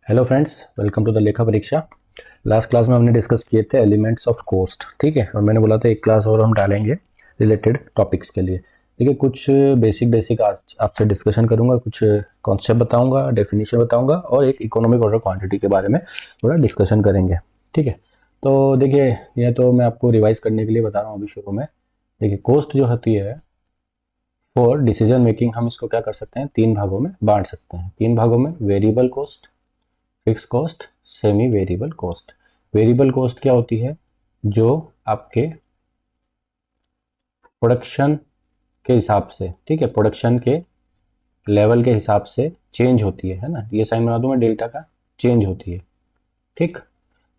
Hello friends, welcome to the लेखा परीक्षा। Last class में हमने डिस्कस किए थे एलिमेंट्स ऑफ कॉस्ट, ठीक है। और मैंने बोला था एक क्लास और हम डालेंगे रिलेटेड टॉपिक्स के लिए। देखिए, कुछ बेसिक बेसिक आज आपसे डिस्कशन करूंगा, कुछ कॉन्सेप्ट बताऊंगा, डेफिनेशन बताऊंगा और एक इकोनॉमिक ऑर्डर क्वांटिटी के बारे में थोड़ा डिस्कशन करेंगे, ठीक है। तो देखिए, यह तो मैं आपको रिवाइज करने के लिए बता रहा हूँ अभी शुरू में। देखिए, कॉस्ट जो होती है फॉर डिसीजन मेकिंग, हम इसको क्या कर सकते हैं, तीन भागों में बांट सकते हैं। तीन भागों में: variable cost, fix cost, semi variable cost. Variable cost क्या होती है? जो आपके प्रोडक्शन के हिसाब से, ठीक है, प्रोडक्शन के लेवल के हिसाब से चेंज होती है ना। ये साइन बना दूं मैं डेल्टा का, चेंज होती है, ठीक।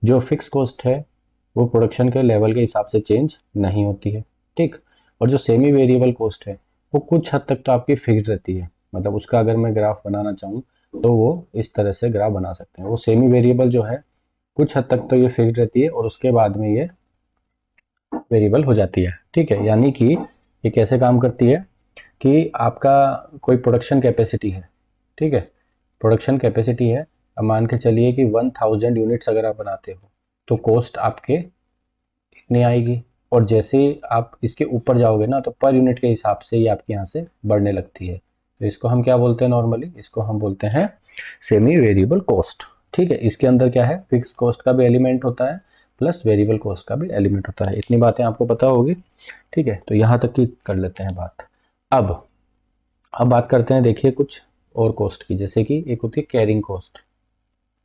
जो फिक्स कॉस्ट है वो प्रोडक्शन के लेवल के हिसाब से चेंज नहीं होती है, ठीक। और जो सेमी वेरिएबल कॉस्ट है वो कुछ हद तक तो आपकी फिक्स्ड रहती है। मतलब उसका अगर मैं ग्राफ बनाना चाहूँ तो वो इस तरह से ग्राफ बना सकते हैं। वो सेमी वेरिएबल जो है कुछ हद तक तो ये फिक्स्ड रहती है और उसके बाद में ये वेरिएबल हो जाती है, ठीक है। यानी कि ये कैसे काम करती है कि आपका कोई प्रोडक्शन कैपेसिटी है, ठीक है। प्रोडक्शन कैपेसिटी है, अब मान के चलिए कि 1000 यूनिट्स अगर आप बनाते हो तो कॉस्ट आपके इतनी आएगी। और जैसे ही आप इसके ऊपर जाओगे ना तो पर यूनिट के हिसाब से ये आपके यहाँ से बढ़ने लगती है। तो इसको हम क्या बोलते हैं नॉर्मली? इसको हम बोलते हैं सेमी वेरिएबल कॉस्ट, ठीक है। इसके अंदर क्या है, फिक्स कॉस्ट का भी एलिमेंट होता है प्लस वेरिएबल कॉस्ट का भी एलिमेंट होता है। इतनी बातें आपको पता होगी, ठीक है। तो यहाँ तक की कर लेते हैं बात। अब बात करते हैं, देखिए, कुछ और कॉस्ट की। जैसे कि एक होती है कैरिंग कॉस्ट,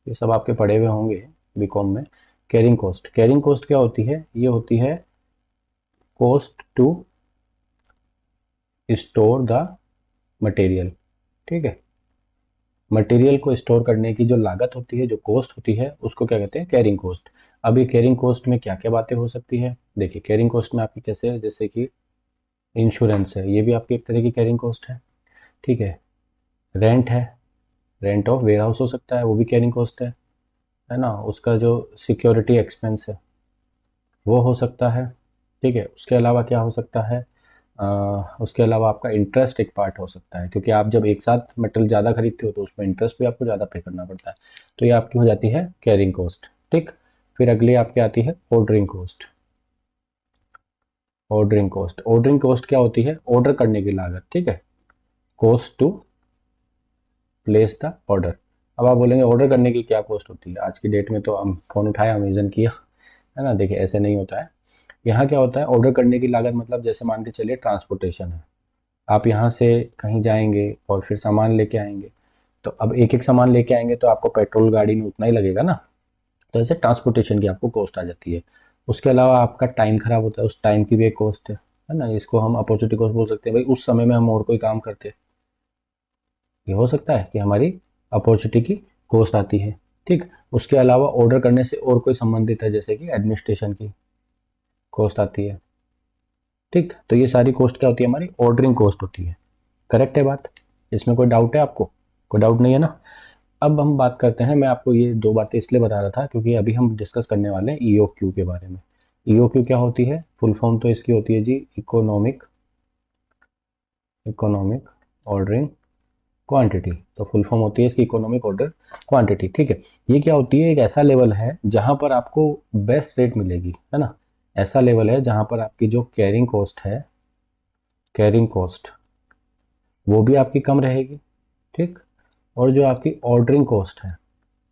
ये सब आपके पढ़े हुए होंगे बीकॉम में। कैरिंग कॉस्ट क्या होती है? ये होती है cost to store the material, ठीक है। मटेरियल को स्टोर करने की जो लागत होती है, जो कॉस्ट होती है, उसको क्या कहते हैं, कैरिंग कॉस्ट। अब ये कैरिंग कॉस्ट में क्या क्या बातें हो सकती है? देखिए, कैरिंग कॉस्ट में आपकी कैसे, जैसे कि इंश्योरेंस है, ये भी आपकी एक तरह की कैरिंग कॉस्ट है, ठीक है। रेंट है, रेंट ऑफ वेयर हाउस हो सकता है, वो भी कैरिंग कॉस्ट है ना। उसका जो सिक्योरिटी एक्सपेंस है वो हो सकता है, ठीक है। उसके अलावा क्या हो सकता है? उसके अलावा आपका इंटरेस्ट एक पार्ट हो सकता है, क्योंकि आप जब एक साथ मेटल ज़्यादा खरीदते हो तो उसमें इंटरेस्ट भी आपको ज़्यादा पे करना पड़ता है। तो ये आपकी हो जाती है कैरिंग कॉस्ट, ठीक। फिर अगली आपकी आती है ऑर्डरिंग कॉस्ट। ऑर्डरिंग कॉस्ट क्या होती है? ऑर्डर करने की लागत, ठीक है। Cost to place the order. अब आप बोलेंगे ऑर्डर करने की क्या कॉस्ट होती है? आज की डेट में तो हम फ़ोन उठाया, अमेजन किया, है ना। देखिए, ऐसे नहीं होता है। यहाँ क्या होता है, ऑर्डर करने की लागत मतलब जैसे मान के चलिए ट्रांसपोर्टेशन है। आप यहाँ से कहीं जाएंगे और फिर सामान लेके आएंगे, तो अब एक एक सामान लेके आएंगे तो आपको पेट्रोल गाड़ी में उतना ही लगेगा ना। तो ऐसे ट्रांसपोर्टेशन की आपको कॉस्ट आ जाती है। उसके अलावा आपका टाइम खराब होता है, उस टाइम की भी एक कॉस्ट है ना। इसको हम अपॉर्चुनिटी कॉस्ट बोल सकते हैं। भाई, उस समय में हम और कोई काम करते, ये हो सकता है कि हमारी अपॉर्चुनिटी की कॉस्ट आती है, ठीक। उसके अलावा ऑर्डर करने से और कोई संबंधित है, जैसे कि एडमिनिस्ट्रेशन की कॉस्ट आती है, ठीक। तो ये सारी कॉस्ट क्या होती है? हमारी ऑर्डरिंग कॉस्ट होती है। करेक्ट है बात? इसमें कोई डाउट है आपको? कोई डाउट नहीं है ना? अब हम बात करते हैं, मैं आपको ये दो बातें इसलिए बता रहा था क्योंकि अभी हम डिस्कस करने वाले हैं ईओक्यू के बारे में। ईओक्यू क्या होती है? फुल फॉर्म तो इसकी होती है जी इकोनॉमिक इकोनॉमिक ऑर्डरिंग क्वांटिटी। तो फुल फॉर्म होती है इसकी इकोनॉमिक ऑर्डर क्वांटिटी, ठीक है। ये क्या होती है? एक ऐसा लेवल है जहां पर आपको बेस्ट रेट मिलेगी, है ना। ऐसा लेवल है जहां पर आपकी जो कैरिंग कॉस्ट है, कैरिंग कॉस्ट वो भी आपकी कम रहेगी, ठीक। और जो आपकी ऑर्डरिंग कॉस्ट है,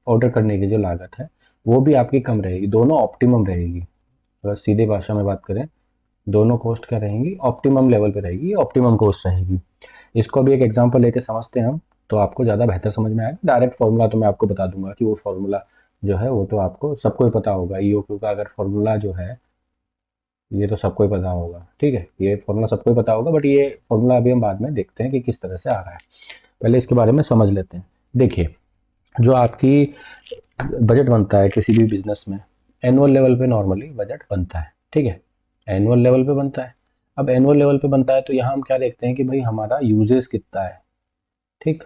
ऑर्डर करने की जो लागत है, वो भी आपकी कम रहेगी। दोनों ऑप्टिमम रहेगी। अगर सीधे भाषा में बात करें, दोनों कॉस्ट क्या रहेंगी? ऑप्टिमम लेवल पे रहेगी, ऑप्टिमम कॉस्ट रहेगी। इसको भी एक एग्जांपल लेके समझते हैं हम, तो आपको ज़्यादा बेहतर समझ में आएगा। डायरेक्ट फॉर्मूला तो मैं आपको बता दूंगा कि वो फॉर्मूला जो है वो तो आपको सबको ही पता होगा। ईओक्यू का अगर फॉर्मूला जो है ये तो सबको ही पता होगा, ठीक है। ये फॉर्मूला सबको ही पता होगा, बट ये फॉर्मूला अभी हम बाद में देखते हैं कि किस तरह से आ रहा है। पहले इसके बारे में समझ लेते हैं। देखिए, जो आपकी बजट बनता है किसी भी बिजनेस में, एनुअल लेवल पे नॉर्मली बजट बनता है, ठीक है। एनुअल लेवल पे बनता है। अब एनुअल लेवल पे बनता है तो यहाँ हम क्या देखते हैं कि भाई हमारा यूजेस कितना है, ठीक।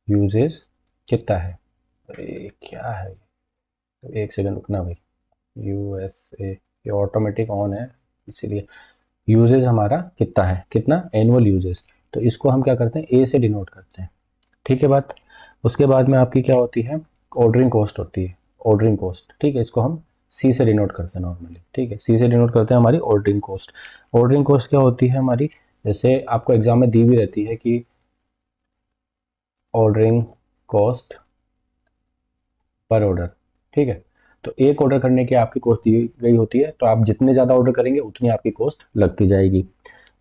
यूजेस कितना है? अरे क्या है, एक सेकंड रुकना भाई। यूएसए, ये ऑटोमेटिक ऑन है इसीलिए। यूजेस हमारा कितना है, कितना एनुअल यूजेस। तो इसको हम क्या करते हैं, ए से डिनोट करते हैं, ठीक है बात। उसके बाद में आपकी क्या होती है, ऑर्डरिंग कॉस्ट होती है, ऑर्डरिंग कॉस्ट, ठीक है, इसको हम सी से डिनोट करते हैं नॉर्मली, ठीक है, सी से डिनोट करते हैं हमारी ऑर्डरिंग कॉस्ट। ऑर्डरिंग कॉस्ट क्या होती है हमारी, जैसे आपको एग्जाम में दी भी रहती है कि ऑर्डरिंग कॉस्ट पर ऑर्डर, ठीक है, तो एक ऑर्डर करने की आपकी कॉस्ट दी गई होती है, तो आप जितने ज़्यादा ऑर्डर करेंगे उतनी आपकी कॉस्ट लगती जाएगी।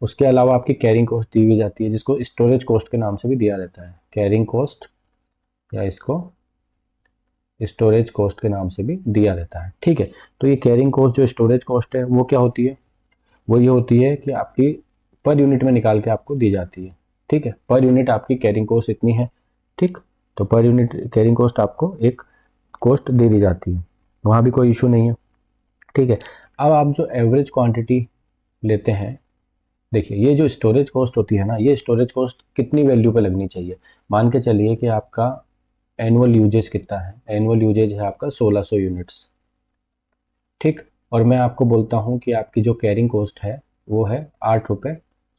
उसके अलावा आपकी कैरिंग कॉस्ट दी हुई जाती है, जिसको स्टोरेज कॉस्ट के नाम से भी दिया रहता है, कैरिंग कॉस्ट या इसको स्टोरेज कॉस्ट के नाम से भी दिया रहता है, ठीक है। तो ये कैरिंग कॉस्ट जो स्टोरेज कॉस्ट है वो क्या होती है, वो ये होती है कि आपकी पर यूनिट में निकाल के आपको दी जाती है, ठीक है, पर यूनिट आपकी कैरिंग कॉस्ट इतनी है, ठीक, तो पर यूनिट कैरिंग कॉस्ट आपको एक कॉस्ट दे दी जाती है, वहाँ भी कोई इशू नहीं है, ठीक है। अब आप जो एवरेज क्वांटिटी लेते हैं, देखिए ये जो स्टोरेज कॉस्ट होती है ना, ये स्टोरेज कॉस्ट कितनी वैल्यू पे लगनी चाहिए, मान के चलिए कि आपका एनुअल यूजेज कितना है, एनुअल यूजेज है आपका 1600 यूनिट्स, ठीक, और मैं आपको बोलता हूँ कि आपकी जो कैरिंग कॉस्ट है वो है 8 रुपये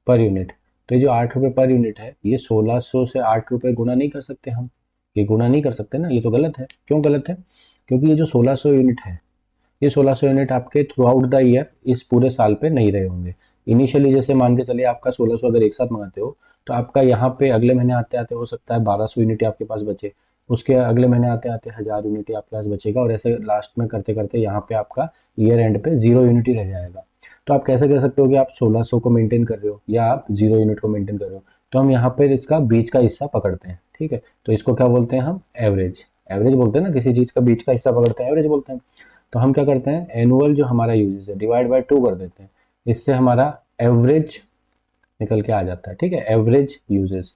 पर यूनिट, तो ये जो 8 रुपये पर यूनिट है, ये 1600 से 8 रुपये गुना नहीं कर सकते हम, ये गुना नहीं कर सकते ना, ये तो गलत है। क्यों गलत है, क्योंकि ये जो 1600 यूनिट है, ये 1600 यूनिट आपके थ्रू आउट द ईयर इस पूरे साल पे नहीं रहे होंगे। इनिशियली जैसे मान के चलिए आपका 1600 अगर एक साथ मंगाते हो, तो आपका यहाँ पे अगले महीने आते आते हो सकता है 1200 यूनिट आपके पास बचे, उसके अगले महीने आते आते 1000 यूनिट आपके पास बचेगा, और ऐसे लास्ट में करते करते यहाँ पे आपका ईयर एंड पे 0 यूनिट ही रह जाएगा। तो आप कैसे कह सकते हो कि आप 1600 को मेंटेन कर रहे हो या आप 0 यूनिट को मेंटेन कर रहे हो, तो हम यहाँ पे इसका बीच का हिस्सा पकड़ते हैं, ठीक है, तो इसको क्या बोलते हैं हम, एवरेज, एवरेज बोलते हैं ना, किसी चीज़ का बीच का हिस्सा पकड़ते हैं एवरेज बोलते हैं। तो हम क्या करते हैं, एनुअल जो हमारा यूजेस है डिवाइड बाय 2 कर देते हैं, इससे हमारा एवरेज निकल के आ जाता है, ठीक है, एवरेज यूजेस,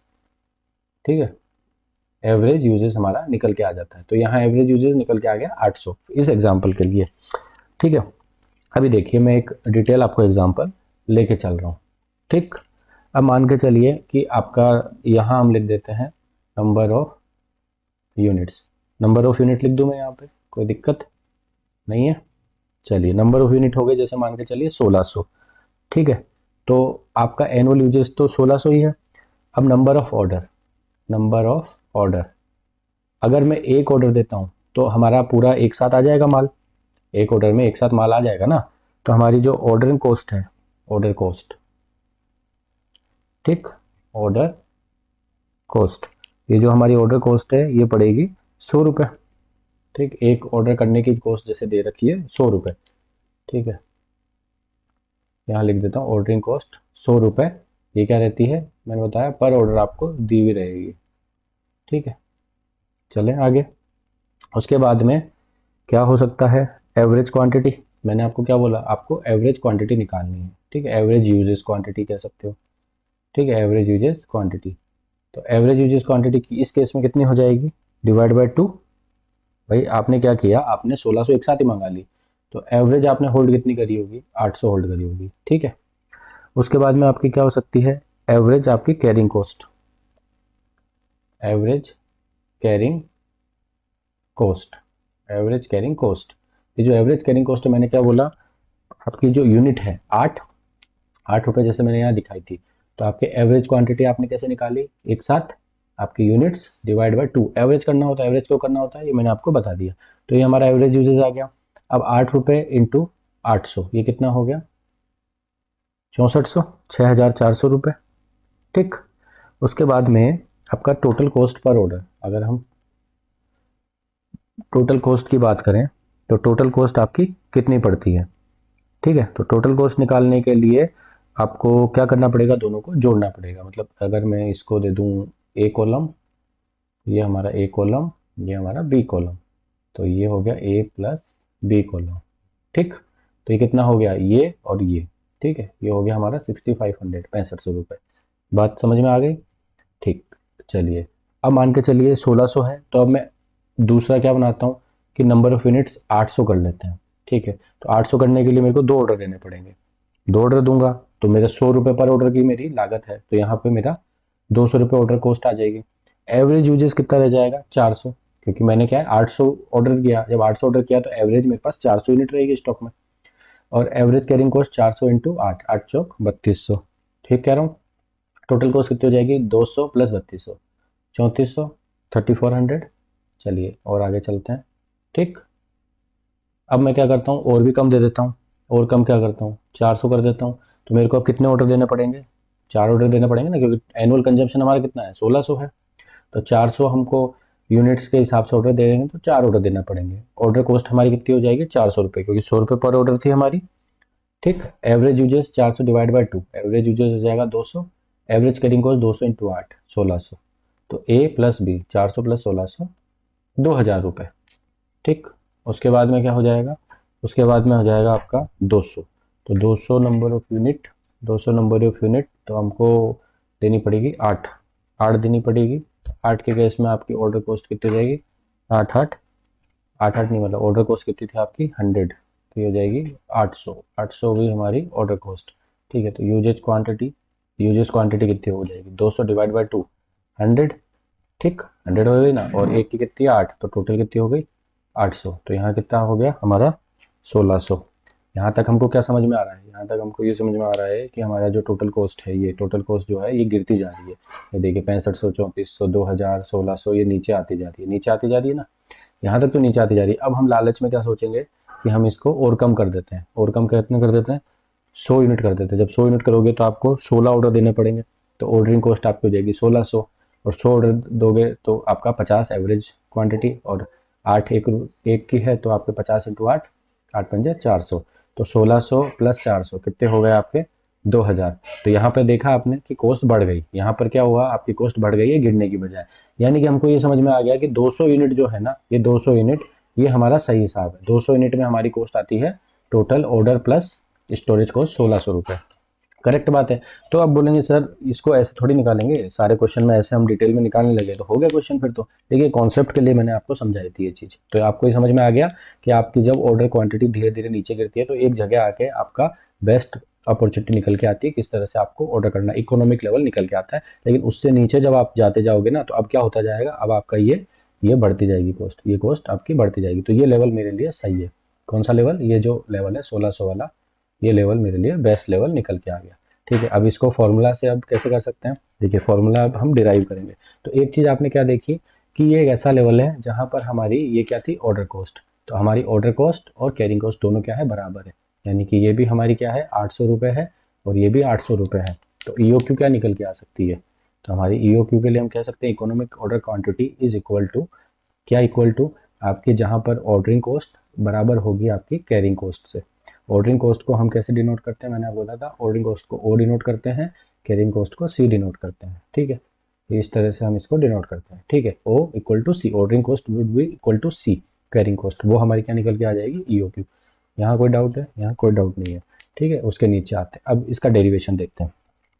ठीक है, एवरेज यूजेस हमारा निकल के आ जाता है, तो यहाँ एवरेज यूजेस निकल के आ गया 800 इस एग्जाम्पल के लिए, ठीक है। अभी देखिए मैं एक डिटेल आपको एग्जाम्पल लेके चल रहा हूँ, ठीक। अब मान के चलिए कि आपका यहाँ हम लिख देते हैं number of units, number of unit लिख दूँ मैं यहाँ पे, कोई दिक्कत नहीं है। चलिए नंबर ऑफ यूनिट हो गए, जैसे मान के चलिए 1600, ठीक है, तो आपका एनुअल यूजेस तो 1600 ही है। अब number of order, number of order, अगर मैं एक ऑर्डर देता हूँ तो हमारा पूरा एक साथ आ जाएगा माल, एक ऑर्डर में एक साथ माल आ जाएगा ना, तो हमारी जो ऑर्डर कॉस्ट है, ऑर्डर कॉस्ट, ठीक, ऑर्डर कॉस्ट, ये जो हमारी ऑर्डर कॉस्ट है ये पड़ेगी 100 रुपये, ठीक, एक ऑर्डर करने की कॉस्ट जैसे दे रखी है 100 रुपये, ठीक है, यहाँ लिख देता हूँ ऑर्डरिंग कॉस्ट 100 रुपये, ये क्या रहती है, मैंने बताया पर ऑर्डर आपको दी हुई रहेगी, ठीक है। चलें आगे, उसके बाद में क्या हो सकता है, एवरेज क्वांटिटी, मैंने आपको क्या बोला, आपको एवरेज क्वांटिटी निकालनी है, ठीक है, एवरेज यूजेस क्वांटिटी कह सकते हो, ठीक है, एवरेज यूजेस क्वांटिटी, तो एवरेज यूजेस क्वांटिटी की इस केस में कितनी हो जाएगी, डिवाइड बाय 2, भाई आपने क्या किया, आपने 1600 एक साथ ही मंगा ली, तो एवरेज आपने होल्ड कितनी करी होगी, 800 होल्ड करी होगी, ठीक है। उसके बाद में आपकी क्या हो सकती है, एवरेज आपकी carrying cost, average carrying cost, average carrying cost, ये जो एवरेज कैरिंग कॉस्ट है मैंने क्या बोला, आपकी जो यूनिट है 8 रुपये जैसे मैंने यहाँ दिखाई थी, तो आपके एवरेज क्वांटिटी आपने कैसे निकाली, एक साथ आपकी यूनिट्स डिवाइड बाय 2, एवरेज करना होता है, एवरेज क्यों करना होता है ये मैंने आपको बता दिया, तो ये हमारा एवरेज यूजेज आ गया। अब 8 रुपये इंटू 800 ये कितना हो गया, 6400, 6400 रुपये, ठीक। उसके बाद में आपका टोटल कॉस्ट पर ऑर्डर, अगर हम टोटल कॉस्ट की बात करें तो टोटल कॉस्ट आपकी कितनी पड़ती है, ठीक है, तो टोटल कॉस्ट निकालने के लिए आपको क्या करना पड़ेगा, दोनों को जोड़ना पड़ेगा, मतलब अगर मैं इसको दे दूँ ए कॉलम, ये हमारा ए कॉलम, ये हमारा बी कॉलम, तो ये हो गया ए प्लस बी कॉलम, ठीक, तो ये कितना हो गया, ये और ये, ठीक है, ये हो गया हमारा 6500, 6500 रुपये, बात समझ में आ गई, ठीक। चलिए अब मान के चलिए 1600 है, तो अब मैं दूसरा क्या बनाता हूँ कि नंबर ऑफ यूनिट्स 800 कर लेते हैं, ठीक है, तो 800 करने के लिए मेरे को 2 ऑर्डर देने पड़ेंगे, 2 ऑर्डर दूंगा तो मेरे 100 रुपये पर ऑर्डर की मेरी लागत है, तो यहाँ पे मेरा 200 रुपये ऑर्डर कॉस्ट आ जाएगी। एवरेज यूजेस कितना रह जाएगा, 400, क्योंकि मैंने क्या है 800 ऑर्डर किया, जब 800 ऑर्डर किया तो एवरेज मेरे पास 400 यूनिट रहेगी स्टॉक में, और एवरेज कैरिंग कॉस्ट 400 इंटू 8, 8 चौक 3200, ठीक कह रहा हूँ, टोटल कॉस्ट कितनी हो जाएगी, 200 प्लस 3200, 3400, 3400। चलिए और आगे चलते हैं। ठीक, अब मैं क्या करता हूँ, और भी कम दे देता हूँ। और कम क्या करता हूँ, 400 कर देता हूँ। तो मेरे को अब कितने ऑर्डर देने पड़ेंगे, 4 ऑर्डर देने पड़ेंगे ना, क्योंकि एनुअल कंजम्पशन हमारा कितना है, 1600 है। तो 400 हमको यूनिट्स के हिसाब से ऑर्डर दे देंगे, तो 4 ऑर्डर देना पड़ेंगे। ऑर्डर कॉस्ट हमारी कितनी हो जाएगी, 400 रुपये, क्योंकि 100 रुपये पर ऑर्डर थी हमारी। ठीक, average uses 400 divide by 2, average uses हो जाएगा 200। Average carrying cost 200 into 8, 1600। तो ए प्लस बी, 400 प्लस 1600, 2000 रुपये। ठीक, उसके बाद में क्या हो जाएगा, उसके बाद में हो जाएगा आपका 200। तो 200 number of unit, 200 number of unit तो हमको देनी पड़ेगी 8, 8 देनी पड़ेगी। 8 के केस में आपकी ऑर्डर कॉस्ट कितनी हो जाएगी, 8 8 8 8 नहीं, मतलब ऑर्डर कॉस्ट कितनी थी आपकी 100, तो ये हो जाएगी 800। 800 हुई हमारी ऑर्डर कॉस्ट। ठीक है, तो यूजेज क्वांटिटी कितनी हो जाएगी, 200 डिवाइड बाई 2, 100। ठीक, 100 हो गई ना, और एक की कितनी 8, तो टोटल कितनी हो गई 800। तो यहाँ कितना हो गया हमारा 1600। यहाँ तक हमको क्या समझ में आ रहा है, यहाँ तक हमको ये समझ में आ रहा है कि हमारा जो टोटल कॉस्ट है, ये टोटल कॉस्ट जो है ये गिरती जा रही है। ये देखिए 6500, 3400, 2000, 1600, ये नीचे आती जा रही है, नीचे आती जा रही है ना, यहाँ तक तो नीचे आती जा रही है। अब हम लालच में क्या सोचेंगे कि हम इसको और कम कर देते हैं, और कम कितने कर देते हैं, 100 यूनिट कर देते हैं। जब 100 यूनिट करोगे तो आपको 16 ऑर्डर देने पड़ेंगे, तो ऑर्डरिंग कॉस्ट आपकी हो जाएगी 1600। और 100 ऑर्डर दोगे तो आपका 50 एवरेज क्वांटिटी, और 8 एक की है तो आपके 50 इंटू 8, 8 पंजे 400। तो 1600 प्लस 400 कितने हो गए आपके 2000। तो यहाँ पर देखा आपने कि कॉस्ट बढ़ गई, यहाँ पर क्या हुआ, आपकी कॉस्ट बढ़ गई है गिरने की बजाय। यानी कि हमको ये समझ में आ गया कि 200 यूनिट जो है ना, ये 200 यूनिट ये हमारा सही हिसाब है। 200 यूनिट में हमारी कॉस्ट आती है total order plus storage cost 1600 रुपये। करेक्ट बात है। तो अब बोलेंगे सर इसको ऐसे थोड़ी निकालेंगे, सारे क्वेश्चन में ऐसे हम डिटेल में निकालने लगे तो हो गया क्वेश्चन फिर तो। देखिए कॉन्सेप्ट के लिए मैंने आपको समझाई थी ये चीज़, तो आपको ये समझ में आ गया कि आपकी जब ऑर्डर क्वांटिटी धीरे धीरे नीचे गिरती है तो एक जगह आके आपका बेस्ट अपॉर्चुनिटी निकल के आती है, किस तरह से आपको ऑर्डर करना, इकोनॉमिक लेवल निकल के आता है। लेकिन उससे नीचे जब आप जाते जाओगे ना, तो अब क्या होता जाएगा, अब आपका ये बढ़ती जाएगी कॉस्ट, ये कॉस्ट आपकी बढ़ती जाएगी। तो ये लेवल मेरे लिए सही है। कौन सा लेवल, ये जो लेवल है 1600 वाला, ये लेवल मेरे लिए बेस्ट लेवल निकल के आ गया। ठीक है, अब इसको फॉर्मूला से अब कैसे कर सकते हैं, देखिए फॉर्मूला अब हम डिराइव करेंगे। तो एक चीज़ आपने क्या देखी कि ये एक ऐसा लेवल है जहाँ पर हमारी ये क्या थी, ऑर्डर कॉस्ट। तो हमारी ऑर्डर कॉस्ट और कैरिंग कॉस्ट दोनों क्या है, बराबर है। यानी कि ये भी हमारी क्या है 800 रुपये है, और ये भी 800 रुपये है। तो EOQ क्या निकल के आ सकती है, तो हमारी EOQ के लिए हम कह सकते हैं economic order quantity is equal to, क्या इक्वल टू, आपके जहाँ पर ऑर्डरिंग कॉस्ट बराबर होगी आपकी कैरिंग कॉस्ट से। ऑर्डरिंग कॉस्ट को हम कैसे डिनोट करते हैं, मैंने बोला था ऑर्डरिंग कॉस्ट को O डिनोट करते हैं, कैरिंग कॉस्ट को C डिनोट करते हैं। ठीक है, इस तरह से हम इसको डिनोट करते हैं। ठीक है, O equal to C, ordering cost would be equal to C carrying cost, वो हमारी क्या निकल के आ जाएगी EOQ। यहाँ कोई डाउट है, यहाँ कोई डाउट नहीं है। ठीक है, उसके नीचे आते हैं, अब इसका डेरिवेशन देखते हैं।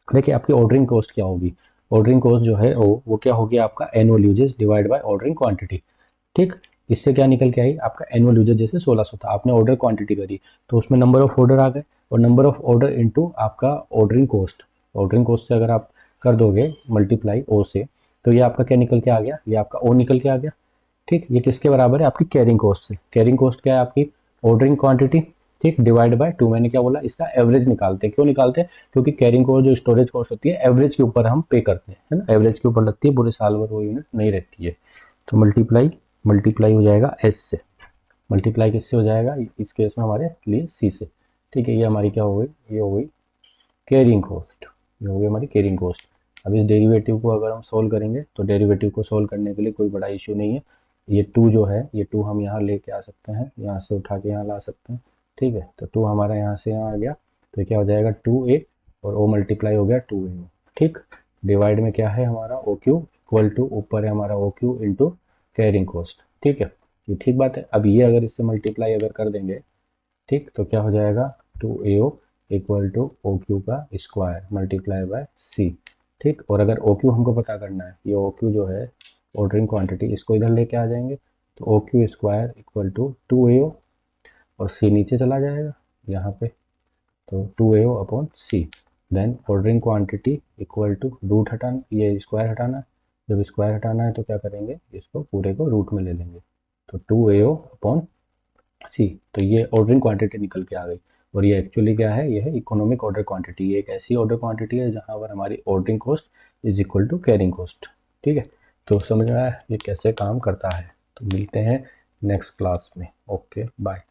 देखिए आपकी ऑर्डरिंग कॉस्ट क्या होगी, ऑर्डरिंग कॉस्ट जो है वो क्या होगी आपका annual uses divide by ordering quantity. ठीक, इससे क्या निकल के आई, आपका एनुअल यूजर जैसे 1600 था, आपने ऑर्डर क्वांटिटी करी तो उसमें नंबर ऑफ ऑर्डर आ गए, और नंबर ऑफ ऑर्डर इनटू आपका ऑर्डरिंग कॉस्ट। ऑर्डरिंग कॉस्ट से अगर आप कर दोगे मल्टीप्लाई O से, तो ये आपका क्या निकल के आ गया, ये आपका O निकल के आ गया। ठीक, ये किसके बराबर है, आपकी कैरिंग कॉस्ट से। कैरिंग कॉस्ट क्या है आपकी, ऑर्डरिंग क्वांटिटी, ठीक, डिवाइड बाय 2। मैंने क्या बोला, इसका एवरेज निकालते हैं। क्यों निकालते हैं, क्योंकि कैरिंग कॉस्ट जो स्टोरेज कॉस्ट होती है एवरेज के ऊपर हम पे करते हैं, है ना, एवरेज के ऊपर लगती है, पूरे साल भर वो यूनिट नहीं रहती है। तो मल्टीप्लाई हो जाएगा S से, मल्टीप्लाई किससे हो जाएगा, इस केस में हमारे लिए C से। ठीक है, ये हमारी क्या हो गई, ये हो गई कैरिंग कॉस्ट, ये हो गई हमारी कैरिंग कॉस्ट। अब इस डेरिवेटिव को अगर हम सोल्व करेंगे, तो डेरिवेटिव को सोल्व करने के लिए कोई बड़ा इशू नहीं है। ये 2 जो है, ये 2 हम यहाँ लेके आ सकते हैं, यहाँ से उठा के यहाँ ला सकते हैं। ठीक है, तो 2 हमारा यहाँ से यहाँ आ गया, तो क्या हो जाएगा 2A, और O मल्टीप्लाई हो गया 2A। ठीक, डिवाइड में क्या है हमारा OQ इक्वल टू, ऊपर है हमारा OQ इंटू कैरिंग कॉस्ट। ठीक है, ये ठीक बात है। अब ये अगर इससे मल्टीप्लाई अगर कर देंगे, ठीक, तो क्या हो जाएगा 2AO इक्वल टू OQ का स्क्वायर मल्टीप्लाई बाय C। ठीक, और अगर OQ हमको पता करना है, ये OQ जो है ऑर्डरिंग क्वांटिटी, इसको इधर लेके आ जाएंगे, तो OQ square equal to 2AO, और C नीचे चला जाएगा यहाँ पे, तो 2AO upon C। Then ordering quantity equal to, root हटाना, ये स्क्वायर हटाना, जब स्क्वायर हटाना है तो क्या करेंगे, इसको पूरे को रूट में ले लेंगे, तो 2AO अपॉन C। तो ये ऑर्डरिंग क्वांटिटी निकल के आ गई, और ये एक्चुअली क्या है, ये है इकोनॉमिक ऑर्डर क्वांटिटी। ये एक ऐसी ऑर्डर क्वांटिटी है जहाँ पर हमारी ordering cost is equal to carrying cost. ठीक है, तो समझ में आया ये कैसे काम करता है। तो मिलते हैं नेक्स्ट क्लास में। Okay bye.